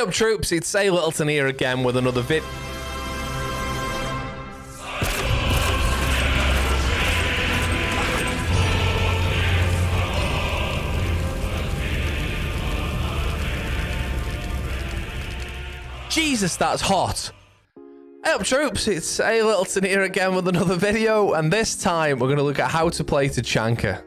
Hey up troops, it's Say Littleton here again with another vid. Jesus, that's hot. Hey up troops, it's Say Littleton here again with another video, and this time we're going to look at how to play Tachanka.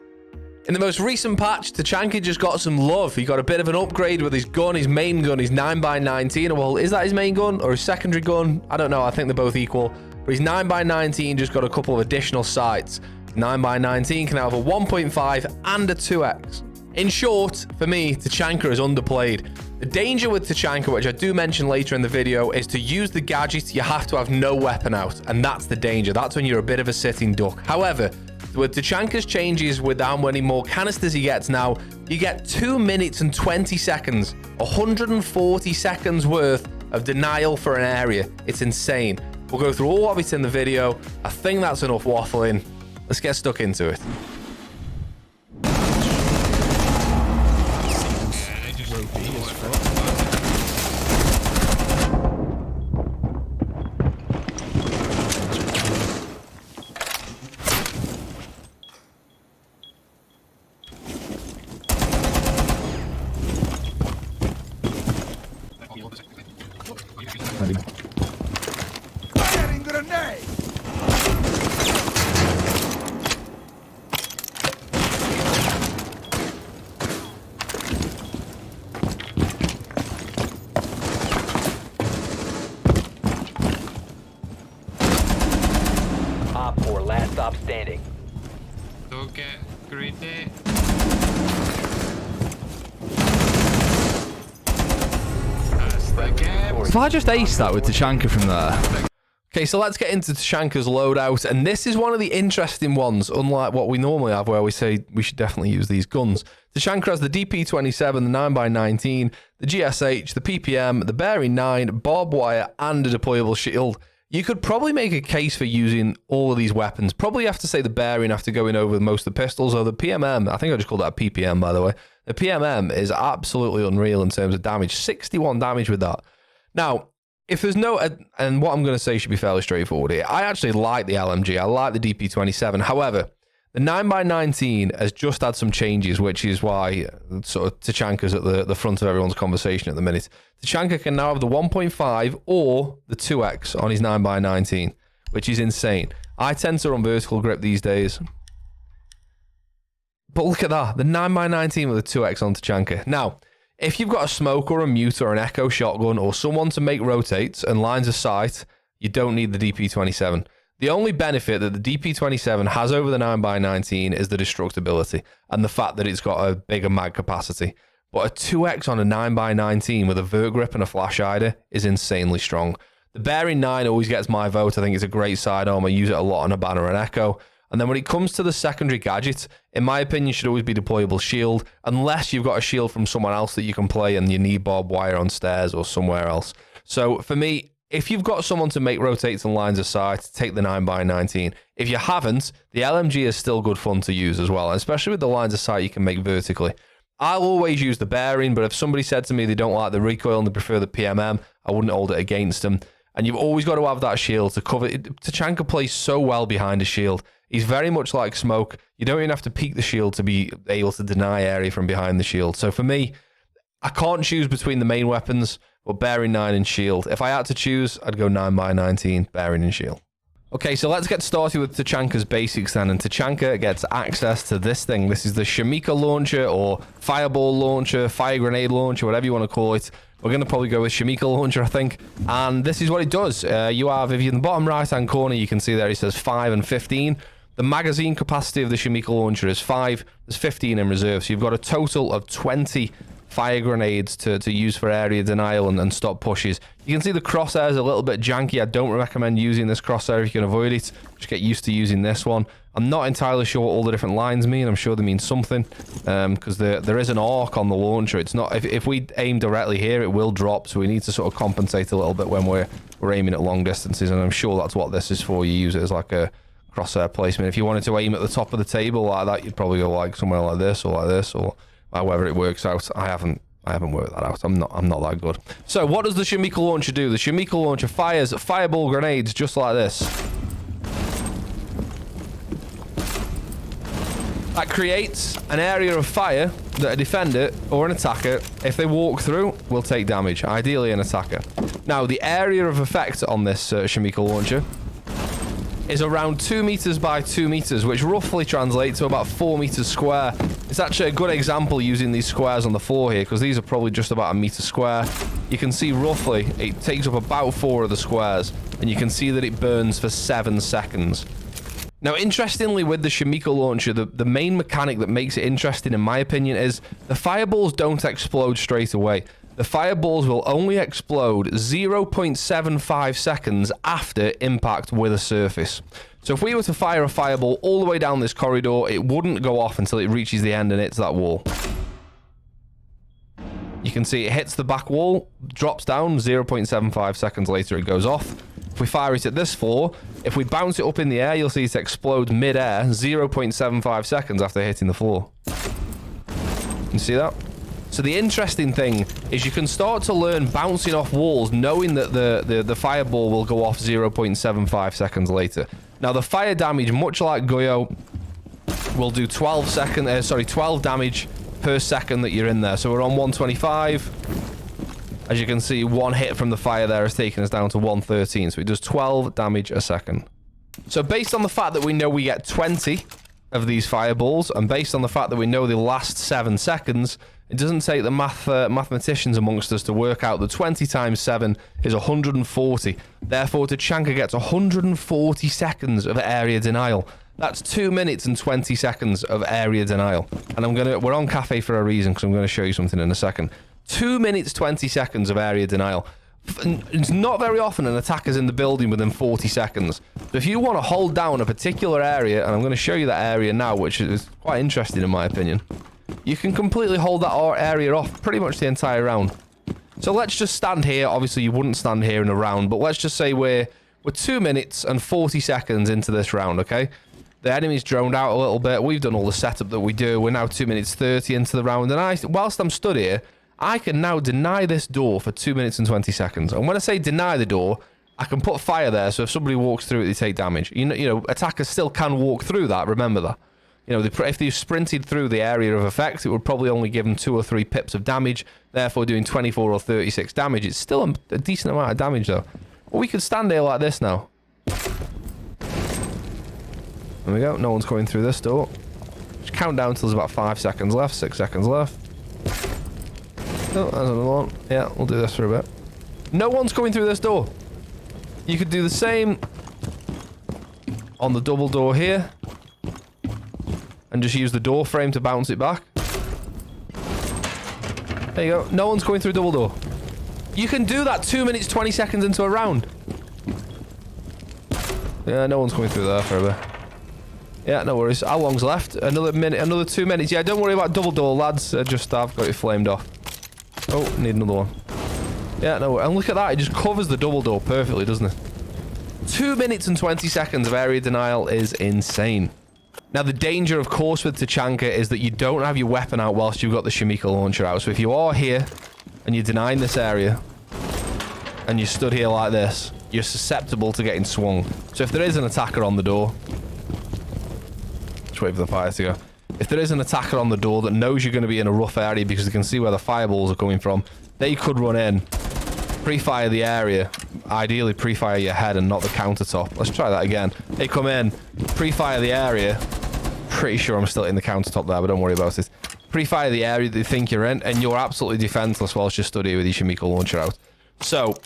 In the most recent patch, Tachanka just got some love. He got a bit of an upgrade with his gun, his main gun, his 9x19. Well, is that his main gun or his secondary gun? I don't know. I think they're both equal. But his 9x19 just got a couple of additional sights. 9x19 can have a 1.5 and a 2x. In short, for me, Tachanka is underplayed. The danger with Tachanka, which I do mention later in the video, is to use the gadget, you have to have no weapon out. And that's the danger. That's when you're a bit of a sitting duck. However, with Tachanka's changes, with how many more canisters he gets now, you get 2 minutes and 20 seconds, 140 seconds worth of denial for an area. It's insane. We'll go through all of it in the video. I think that's enough waffling. Let's get stuck into it. Last stop standing. Don't get greedy. That's the game. So I just aced that with Tachanka from there. Okay, so let's get into Tachanka's loadout, and this is one of the interesting ones, unlike what we normally have where we say we should definitely use these guns. Tachanka has the DP27, the 9x19, the GSH, the PPM, the bearing 9, barbed wire, and a deployable shield. You could probably make a case for using all of these weapons. Probably have to say the bearing after going over most of the pistols, or the PMM. I think I just called that a PPM, by the way. The PMM is absolutely unreal in terms of damage. 61 damage with that. Now, if there's no... And what I'm going to say should be fairly straightforward here. I actually like the LMG. I like the DP27. However, the 9x19 has just had some changes, which is why sort of Tachanka's at the front of everyone's conversation at the minute. Tachanka can now have the 1.5 or the 2x on his 9x19, which is insane. I tend to run vertical grip these days. But look at that, the 9x19 with a 2x on Tachanka. Now, if you've got a smoke or a mute or an echo shotgun or someone to make rotates and lines of sight, you don't need the DP27. The only benefit that the DP27 has over the 9x19 is the destructibility and the fact that it's got a bigger mag capacity. But a 2x on a 9x19 with a vert grip and a flash hider is insanely strong. The bearing 9 always gets my vote. I think it's a great sidearm. I use it a lot on a banner and echo. And then when it comes to the secondary gadget, in my opinion, should always be deployable shield, unless you've got a shield from someone else that you can play and you need barbed wire on stairs or somewhere else. So for me, if you've got someone to make rotates and lines of sight, take the 9x19. If you haven't, the LMG is still good fun to use as well, especially with the lines of sight you can make vertically. I'll always use the bearing, but if somebody said to me they don't like the recoil and they prefer the PMM, I wouldn't hold it against them. And you've always got to have that shield to cover it. Tachanka plays so well behind a shield. He's very much like Smoke. You don't even have to peek the shield to be able to deny area from behind the shield. So for me, I can't choose between the main weapons, but bearing 9 and shield. If I had to choose, I'd go 9x19, bearing and shield. Okay, so let's get started with Tachanka's basics then. And Tachanka gets access to this thing. This is the Shamika launcher or fireball launcher, fire grenade launcher, whatever you want to call it. We're going to probably go with Shamika launcher, I think. And this is what it does. You have, if you're in the bottom right-hand corner, you can see there it says 5 and 15. The magazine capacity of the Shamika launcher is 5. There's 15 in reserve. So you've got a total of 20 fire grenades to use for area denial and stop pushes. You can see the crosshair is a little bit janky. I don't recommend using this crosshair if you can avoid it. Just get used to using this one. I'm not entirely sure what all the different lines mean. I'm sure they mean something because there is an arc on the launcher. It's not, if we aim directly here, it will drop. So we need to sort of compensate a little bit when we're aiming at long distances. And I'm sure that's what this is for. You use it as like a crosshair placement. If you wanted to aim at the top of the table like that, you'd probably go like somewhere like this or however it works out. I haven't I haven't worked that out. I'm not that good. So what does the Shimika launcher do? The Shimika launcher fires fireball grenades just like this. That creates an area of fire that a defender or an attacker, if they walk through, will take damage. Ideally an attacker. Now, the area of effect on this Shimika launcher is around 2 meters by 2 meters, which roughly translates to about 4 meters square. It's actually a good example using these squares on the floor here, because these are probably just about a meter square. You can see roughly it takes up about 4 of the squares, and you can see that it burns for 7 seconds. Now, interestingly, with the Shimika launcher, the main mechanic that makes it interesting, in my opinion, is the fireballs don't explode straight away. The fireballs will only explode 0.75 seconds after impact with a surface. So if we were to fire a fireball all the way down this corridor, it wouldn't go off until it reaches the end and hits that wall. You can see it hits the back wall, drops down, 0.75 seconds later it goes off. If we fire it at this floor, if we bounce it up in the air, you'll see it explode mid-air 0.75 seconds after hitting the floor. You see that? So the interesting thing is you can start to learn bouncing off walls knowing that the fireball will go off 0.75 seconds later. Now the fire damage, much like Goyo, will do 12 damage per second that you're in there. So we're on 125. As you can see, one hit from the fire there has taken us down to 113. So it does 12 damage a second. So based on the fact that we know we get 20 of these fireballs, and based on the fact that we know they last 7 seconds, it doesn't take the mathematicians amongst us to work out that 20 times 7 is 140. Therefore, Tachanka gets 140 seconds of area denial. That's 2 minutes and 20 seconds of area denial. And we're on cafe for a reason, because I'm going to show you something in a second. 2 minutes, 20 seconds of area denial. It's not very often an attacker's in the building within 40 seconds. So if you want to hold down a particular area, and I'm going to show you that area now, which is quite interesting in my opinion, you can completely hold that area off pretty much the entire round. So let's just stand here. Obviously, you wouldn't stand here in a round, but let's just say we're 2 minutes and 40 seconds into this round, okay? The enemy's droned out a little bit. We've done all the setup that we do. We're now 2 minutes 30 into the round, and whilst I'm stood here, I can now deny this door for 2 minutes and 20 seconds. And when I say deny the door, I can put fire there, so if somebody walks through it, they take damage. You know, attackers still can walk through that, remember that. You know, if they sprinted through the area of effect, it would probably only give them 2 or 3 pips of damage, therefore doing 24 or 36 damage. It's still a decent amount of damage, though. Well, we could stand here like this now. There we go. No one's coming through this door. Just count down till there's about 5 seconds left, 6 seconds left. Oh, there's another one. Yeah, we'll do this for a bit. No one's coming through this door. You could do the same on the double door here. And just use the door frame to bounce it back. There you go. No one's going through double door. You can do that 2 minutes, 20 seconds into a round. Yeah, no one's going through there for a bit. Yeah, no worries. How long's left? Another minute, another 2 minutes. Yeah, don't worry about double door, lads. I've got it flamed off. Oh, need another one. Yeah, no, and look at that. It just covers the double door perfectly, doesn't it? 2 minutes and 20 seconds of area denial is insane. Now, the danger, of course, with Tachanka is that you don't have your weapon out whilst you've got the Shimika launcher out. So if you are here and you're denying this area and you stood here like this, you're susceptible to getting swung. So if there is an attacker on the door... Just wait for the fire to go. If there is an attacker on the door that knows you're going to be in a rough area because they can see where the fireballs are coming from, they could run in, pre-fire the area, ideally pre-fire your head and not the countertop. Let's try that again. They come in, pre-fire the area. Pretty sure I'm still in the countertop there, but don't worry about it. Pre-fire the area that you think you're in, and you're absolutely defenseless whilst you stood here with your Shimika launcher out. So,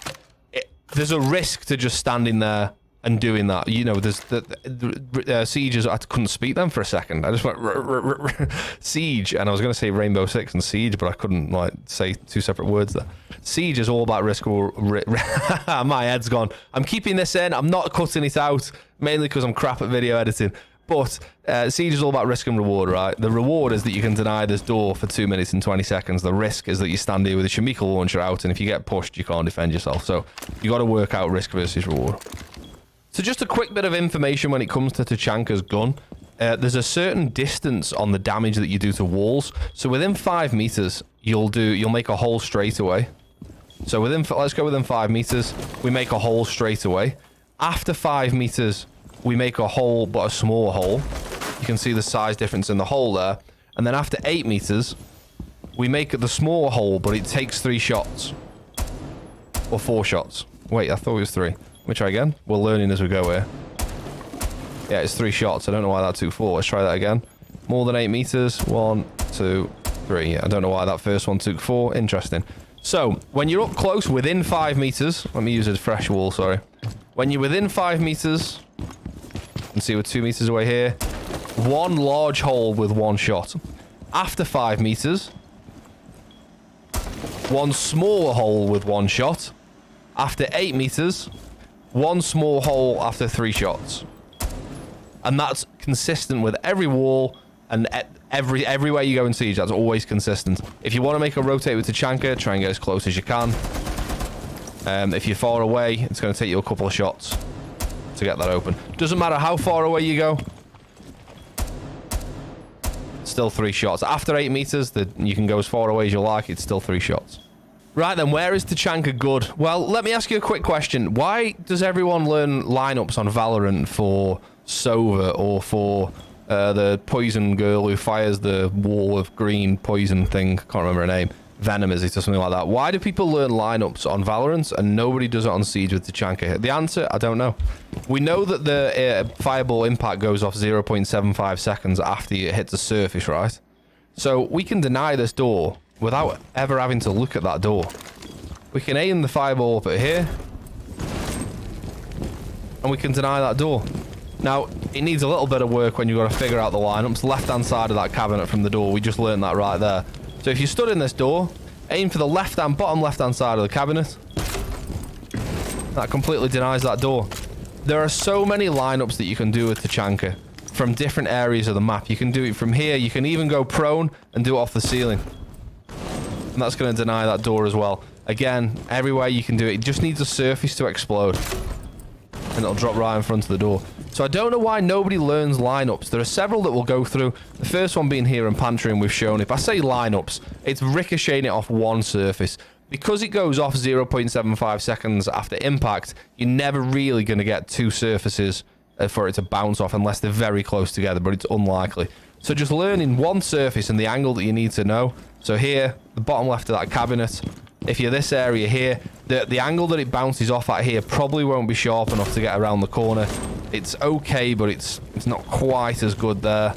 there's a risk to just standing there and doing that. You know, there's the sieges. I couldn't speak them for a second. I just went siege, and I was going to say Rainbow Six and siege, but I couldn't like say 2 separate words there. Siege is all about risk. My head's gone. I'm keeping this in. I'm not cutting it out, mainly because I'm crap at video editing. But siege is all about risk and reward, right? The reward is that you can deny this door for 2 minutes and 20 seconds. The risk is that you stand here with a Shimika launcher out, and if you get pushed, you can't defend yourself. So you got to work out risk versus reward. So just a quick bit of information when it comes to Tachanka's gun. There's a certain distance on the damage that you do to walls. So within 5 meters, you'll make a hole straight away. So let's go within 5 meters. We make a hole straight away. After 5 meters, we make a hole, but a smaller hole. You can see the size difference in the hole there. And then after 8 meters, we make the smaller hole, but it takes 3 shots. Or 4 shots. Wait, I thought it was 3. Let me try again. We're learning as we go here. Yeah, it's 3 shots. I don't know why that took 4. Let's try that again. More than 8 meters. 1, 2, 3. Yeah, I don't know why that first one took 4. Interesting. So, when you're up close, within 5 meters... Let me use a fresh wall, sorry. When you're within 5 meters... You can see we're 2 meters away here. 1 large hole with 1 shot. After 5 meters... 1 smaller hole with 1 shot. After 8 meters... 1 small hole after 3 shots. And that's consistent with every wall and everywhere you go in Siege. That's always consistent. If you want to make a rotate with Tachanka, try and get as close as you can. If you're far away, it's going to take you a couple of shots to get that open. Doesn't matter how far away you go. Still 3 shots. After 8 meters, you can go as far away as you like. It's still 3 shots. Right then, where is Tachanka good? Well, let me ask you a quick question. Why does everyone learn lineups on Valorant for Sova or for the poison girl who fires the wall of green poison thing? Can't remember her name. Venom is it or something like that. Why do people learn lineups on Valorant and nobody does it on Siege with Tachanka? The answer, I don't know. We know that the fireball impact goes off 0.75 seconds after it hits the surface, right? So we can deny this door without ever having to look at that door. We can aim the fireball up at here and we can deny that door. Now, it needs a little bit of work when you've got to figure out the lineups. Left-hand side of that cabinet from the door, we just learned that right there. So if you stood in this door, aim for the bottom left-hand side of the cabinet. That completely denies that door. There are so many lineups that you can do with Tachanka from different areas of the map. You can do it from here. You can even go prone and do it off the ceiling. And that's going to deny that door as well. Again, everywhere you can do it. It just needs a surface to explode. And it'll drop right in front of the door. So I don't know why nobody learns lineups. There are several that we'll go through. The first one being here in pantry, and we've shown. If I say lineups, it's ricocheting it off one surface. Because it goes off 0.75 seconds after impact, you're never really going to get 2 surfaces for it to bounce off unless they're very close together, but it's unlikely. So just learning one surface and the angle that you need to know. So here, the bottom left of that cabinet. If you're this area here, the angle that it bounces off at here probably won't be sharp enough to get around the corner. It's okay, but it's not quite as good there.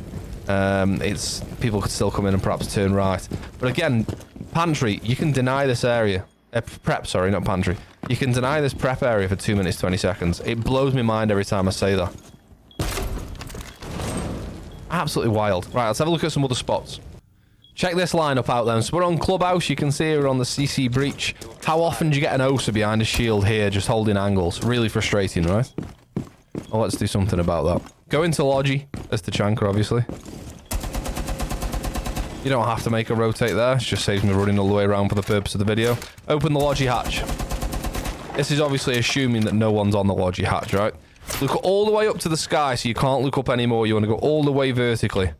People could still come in and perhaps turn right. But again, pantry, you can deny this area. Prep, sorry, not pantry. You can deny this prep area for 2 minutes, 20 seconds. It blows my mind every time I say that. Absolutely wild. Right, let's have a look at some other spots. Check this lineup out then. So we're on Clubhouse. You can see we're on the CC breach. How often do you get an OSA behind a shield here just holding angles? Really frustrating, right? Well, let's do something about that. Go into Logi as Tachanka, obviously. You don't have to make a rotate there. It just saves me running all the way around for the purpose of the video. Open the Logi hatch. This is obviously assuming that no one's on the Logi hatch, right? Look all the way up to the sky so you can't look up anymore. You want to go all the way vertically.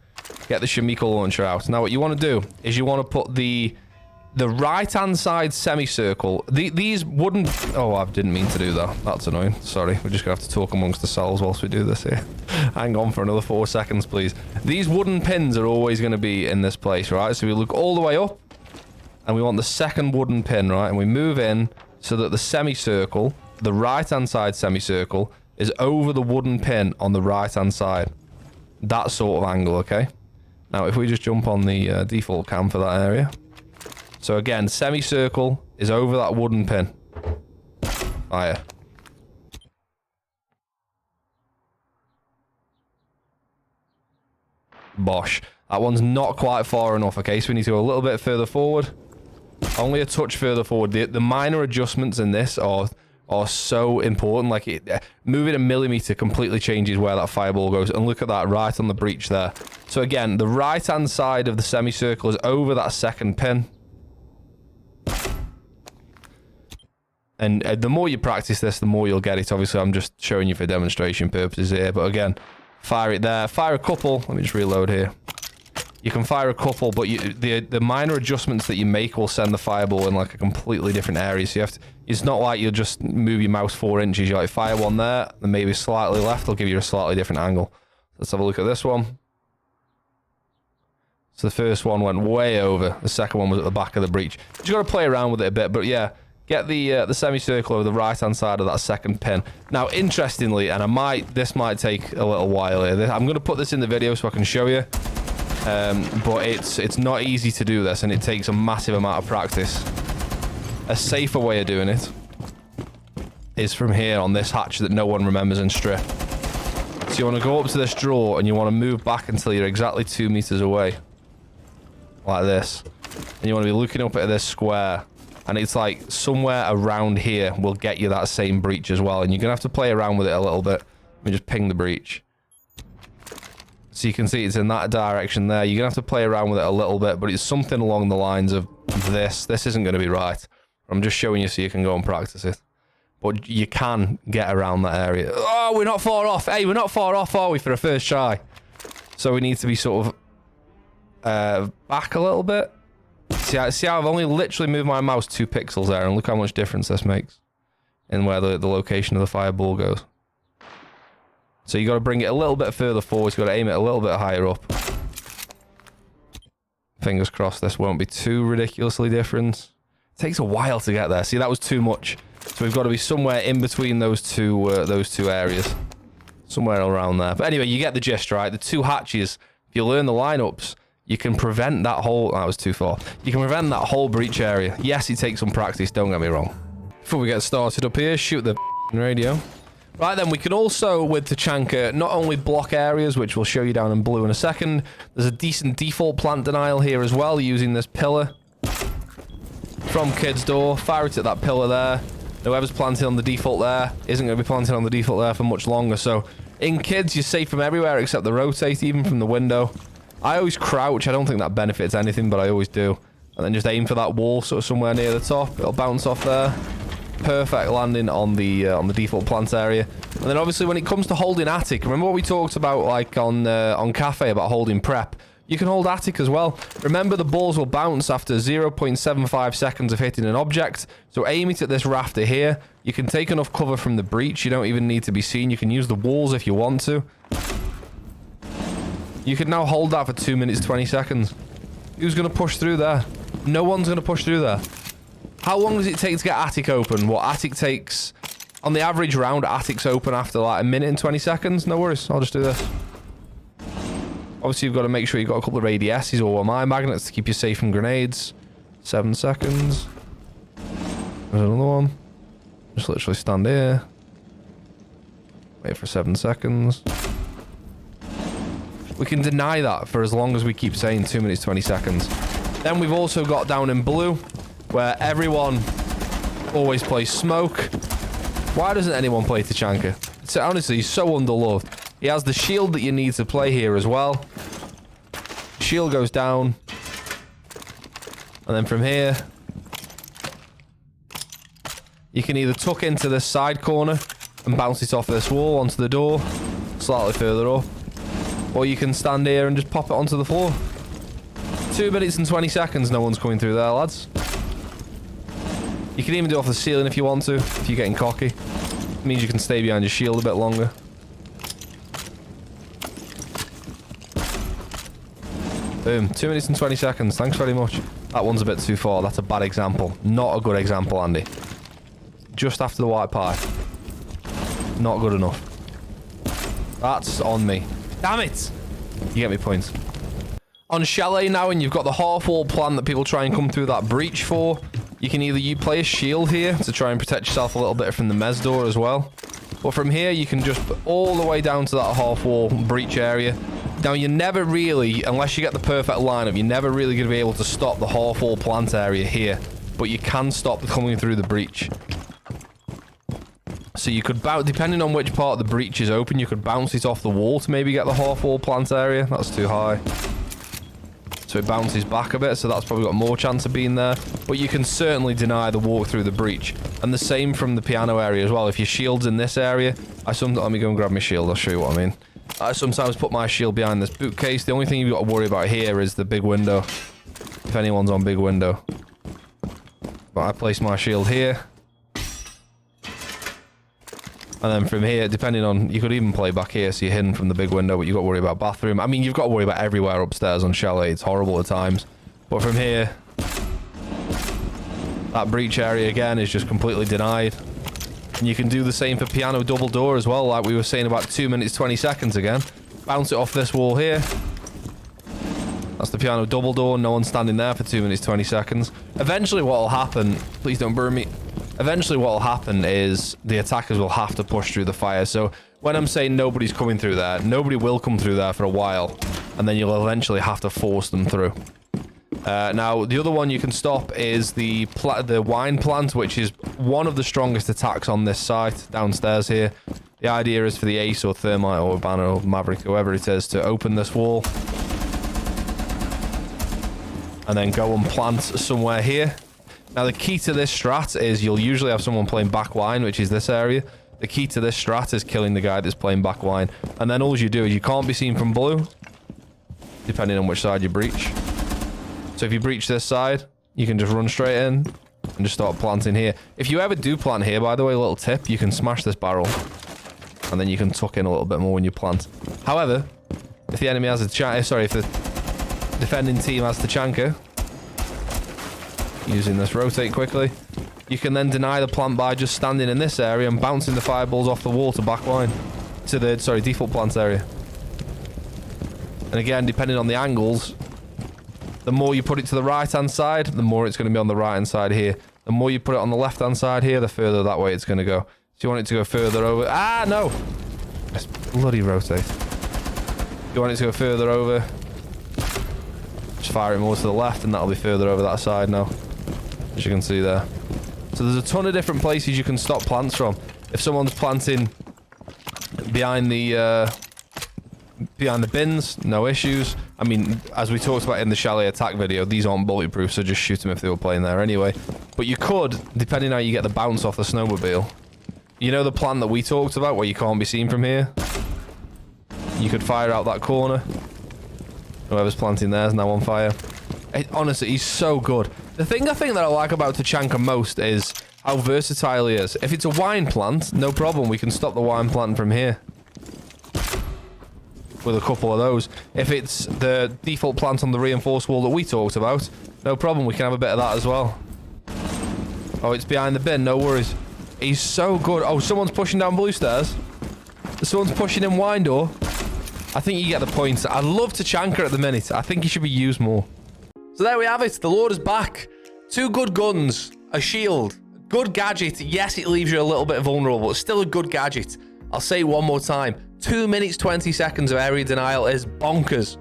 Get the Shamiko launcher out. Now, what you want to do is you want to put the right-hand side semicircle. These wooden... Oh, I didn't mean to do that. That's annoying. Sorry. We're just going to have to talk amongst ourselves whilst we do this here. Hang on for another 4 seconds, please. These wooden pins are always going to be in this place, right? So we look all the way up, and we want the second wooden pin, right? And we move in so that the semicircle, the right-hand side semicircle, is over the wooden pin on the right-hand side. That sort of angle, okay? Now, if we just jump on the default cam for that area. So again, semicircle is over that wooden pin. Fire. Bosh. That one's not quite far enough, okay? So we need to go a little bit further forward. Only a touch further forward. The minor adjustments in this are so important. Like, moving a millimeter completely changes where that fireball goes. And look at that right on the breach there. So again, the right-hand side of the semicircle is over that second pin. And the more you practice this, the more you'll get it. Obviously, I'm just showing you for demonstration purposes here. But again, fire it there. Fire a couple. Let me just reload here. You can fire a couple, but the minor adjustments that you make will send the fireball in like a completely different area. So you have to, it's not like you'll just move your mouse 4 inches. You like fire one there, and maybe slightly left will give you a slightly different angle. Let's have a look at this one. So the first one went way over. The second one was at the back of the breach. You just got to play around with it a bit, but yeah, get the semicircle over the right-hand side of that second pin. Now, interestingly, and this might take a little while here. I'm going to put this in the video so I can show you. But it's not easy to do this, and it takes a massive amount of practice. A safer way of doing it is from here on this hatch that no one remembers in strip. So you want to go up to this drawer, and you want to move back until you're exactly 2 meters away. Like this. And you want to be looking up at this square. And it's like somewhere around here will get you that same breach as well. And you're going to have to play around with it a little bit. Let me just ping the breach. So you can see it's in that direction there. You're going to have to play around with it a little bit, but it's something along the lines of this. This isn't going to be right. I'm just showing you so you can go and practice it. But you can get around that area. Oh, we're not far off. Hey, we're not far off, are we, for a first try? So we need to be sort of back a little bit. See how I've only literally moved my mouse 2 pixels there, and look how much difference this makes in where the location of the fireball goes. So you got to bring it a little bit further forward. You got to aim it a little bit higher up. Fingers crossed this won't be too ridiculously different. It takes a while to get there. See, that was too much. So we've got to be somewhere in between those two areas, somewhere around there. But anyway, you get the gist, right? The 2 hatches. If you learn the lineups, you can prevent that whole... That was too far. You can prevent that whole breach area. Yes, it takes some practice, don't get me wrong. Before we get started up here, shoot the radio. Right then, we can also, with Tachanka, not only block areas, which we'll show you down in blue in a second. There's a decent default plant denial here as well, using this pillar. From Kid's door, fire it at that pillar there. Whoever's planting on the default there isn't going to be planting on the default there for much longer. So, in Kids, you're safe from everywhere except the rotate, even from the window. I always crouch. I don't think that benefits anything, but I always do. And then just aim for that wall, sort of somewhere near the top. It'll bounce off there. Perfect landing on the default plant area. And then obviously when it comes to holding attic, remember what we talked about like on cafe about holding prep? You can hold attic as well. Remember, the balls will bounce after 0.75 seconds of hitting an object. So aim it at this rafter here. You can take enough cover from the breach. You don't even need to be seen. You can use the walls if you want to. You can now hold that for 2 minutes 20 seconds. Who's going to push through there? No one's going to push through there. How long does it take to get attic open? What attic takes... On the average round, attic's open after like 1 minute and 20 seconds. No worries, I'll just do this. Obviously, you've got to make sure you've got a couple of ADSs or my magnets to keep you safe from grenades. 7 seconds. There's another one. Just literally stand here. Wait for 7 seconds. We can deny that for as long as we keep saying 2 minutes 20 seconds. Then we've also got down in blue, where everyone always plays smoke. Why doesn't anyone play Tachanka? It's, honestly, he's so underloved. He has the shield that you need to play here as well. Shield goes down. And then from here, you can either tuck into this side corner and bounce it off this wall onto the door, slightly further up. Or you can stand here and just pop it onto the floor. 2 minutes and 20 seconds, no one's coming through there, lads. You can even do it off the ceiling if you want to, if you're getting cocky. It means you can stay behind your shield a bit longer. Boom, 2 minutes and 20 seconds, thanks very much. That one's a bit too far, that's a bad example. Not a good example, Andy. Just after the white pie. Not good enough. That's on me. Damn it! You get me points. On Chalet now, and you've got the half-wall plan that people try and come through that breach for. You can either play a shield here to try and protect yourself a little bit from the mez door as well. But from here, you can just put all the way down to that half-wall breach area. Now, you're never really, unless you get the perfect lineup, you're never really going to be able to stop the half-wall plant area here. But you can stop coming through the breach. So you could bounce, depending on which part of the breach is open, you could bounce it off the wall to maybe get the half-wall plant area. That's too high. So it bounces back a bit, so that's probably got more chance of being there. But you can certainly deny the walk through the breach. And the same from the piano area as well. If your shield's in this area, let me go and grab my shield, I'll show you what I mean. I sometimes put my shield behind this bookcase. The only thing you've got to worry about here is the big window. If anyone's on big window. But I place my shield here. And then from here, depending on... You could even play back here, so you're hidden from the big window, but you've got to worry about bathroom. I mean, you've got to worry about everywhere upstairs on Chalet. It's horrible at times. But from here... That breach area, again, is just completely denied. And you can do the same for piano double door as well, like we were saying about 2 minutes, 20 seconds again. Bounce it off this wall here. That's the piano double door. No one's standing there for 2 minutes, 20 seconds. Eventually what will happen... Please don't burn me. Eventually what will happen is the attackers will have to push through the fire. So when I'm saying nobody's coming through there, nobody will come through there for a while. And then you'll eventually have to force them through. Now, the other one you can stop is the wine plant, which is one of the strongest attacks on this site downstairs here. The idea is for the Ace or Thermite or Banner or Maverick, whoever it is, to open this wall. And then go and plant somewhere here. Now, the key to this strat is you'll usually have someone playing back wine, which is this area. The key to this strat is killing the guy that's playing back wine. And then all you do is you can't be seen from blue, depending on which side you breach. So if you breach this side, you can just run straight in and just start planting here. If you ever do plant here, by the way, a little tip, you can smash this barrel. And then you can tuck in a little bit more when you plant. However, if the enemy has a sorry, if the defending team has Tachanka, using this rotate quickly, you can then deny the plant by just standing in this area and bouncing the fireballs off the wall to backline. To the, sorry, default plant area. And again, depending on the angles, the more you put it to the right-hand side, the more it's going to be on the right-hand side here. The more you put it on the left-hand side here, the further that way it's going to go. So you want it to go further over... Ah, no! Let's bloody rotate. You want it to go further over, just fire it more to the left, and that'll be further over that side now. As you can see there. So there's a ton of different places you can stop plants from. If someone's planting behind the bins, no issues. I mean, as we talked about in the Chalet attack video, these aren't bulletproof, so just shoot them if they were playing there anyway. But you could, depending on how you get the bounce off the snowmobile. You know the plan that we talked about where you can't be seen from here? You could fire out that corner. Whoever's planting there is now on fire. Honestly, he's so good. The thing I think that I like about Tachanka most is how versatile he is. If it's a wine plant, no problem. We can stop the wine plant from here with a couple of those. If it's the default plant on the reinforced wall that we talked about, no problem. We can have a bit of that as well. Oh, it's behind the bin. No worries. He's so good. Oh, someone's pushing down blue stairs. Someone's pushing in wine door. I think you get the point. I love Tachanka at the minute. I think he should be used more. So there we have it. The Lord is back. 2 good guns, a shield, good gadget. Yes, it leaves you a little bit vulnerable, but still a good gadget. I'll say it one more time. 2 minutes, 20 seconds of area denial is bonkers.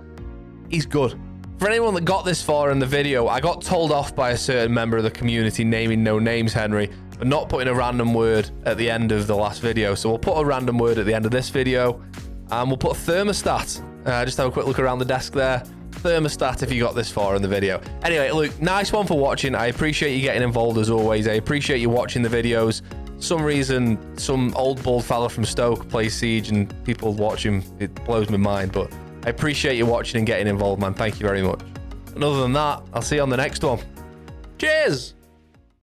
He's good. For anyone that got this far in the video, I got told off by a certain member of the community, naming no names, Henry, for not putting a random word at the end of the last video. So we'll put a random word at the end of this video, and we'll put thermostat. Just have a quick look around the desk there. Thermostat if you got this far in the video. Anyway, look, nice one for watching. I appreciate you getting involved as always. I appreciate you watching the videos. Some reason, some old bald fella from Stoke plays Siege and people watch him. It blows my mind, but I appreciate you watching and getting involved, man. Thank you very much. And other than that, I'll see you on the next one. Cheers!